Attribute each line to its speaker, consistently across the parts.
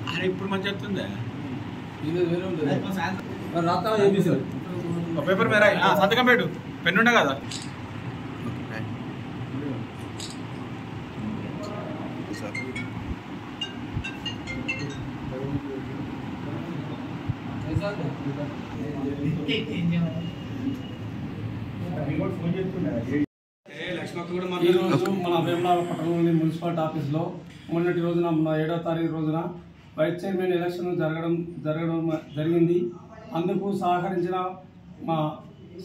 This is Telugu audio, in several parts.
Speaker 1: అరే ఇప్పుడు మంచి వస్తుందా పేపర్ మేరా సంతకం పెట్టు పెన్ను ఉండే కదా
Speaker 2: ఈరోజు మన వేములవాడ పట్టణంలోని మున్సిపాలిటీ ఆఫీస్లో మొన్నటి రోజున 7వ తారీఖు రోజున వైస్ చైర్మన్ ఎలక్షన్ జరగడం జరిగింది. అందుకు సహకరించిన మా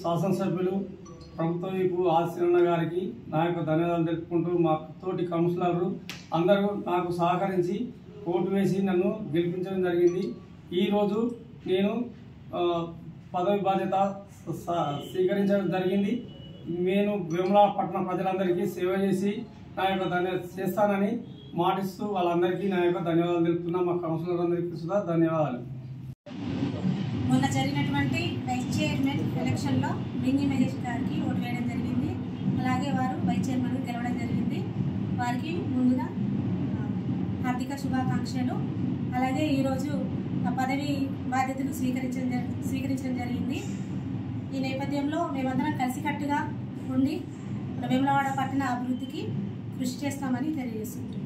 Speaker 2: శాసనసభ్యులు ప్రభుత్వ వైపు ఆశీర్ణ గారికి నా యొక్క ధన్యవాదాలు తెలుపుకుంటూ మా తోటి కౌన్సిలర్లు అందరూ నాకు సహకరించి ఓటు వేసి నన్ను గెలిపించడం జరిగింది. ఈరోజు నేను పదవి బాధ్యత స్వీకరించడం జరిగింది. నేను వేములవాడ పట్టణ ప్రజలందరికీ సేవ చేసి నా యొక్క చేస్తానని మాటిస్తూ వాళ్ళందరికీ నా యొక్క ధన్యవాదాలు తెలుపుతున్నా. మా కౌన్సిలర్ అందరికీ కూడా ధన్యవాదాలు.
Speaker 3: మొన్న జరిగినటువంటి వైస్ చైర్మన్ ఎలక్షన్లో బింగి మహేష్ గారికి ఓటు వేయడం జరిగింది. అలాగే వారు వైస్ చైర్మన్గా గెలవడం జరిగింది. వారికి ముందుగా హార్దిక శుభాకాంక్షలు. అలాగే ఈరోజు పదవి బాధ్యతలు స్వీకరించడం జరిగింది. ఈ నేపథ్యంలో మేమందరం కలిసికట్టుగా ఉండి వేములవాడ పట్టణ అభివృద్ధికి కృషి చేస్తామని తెలియజేస్తున్నాం.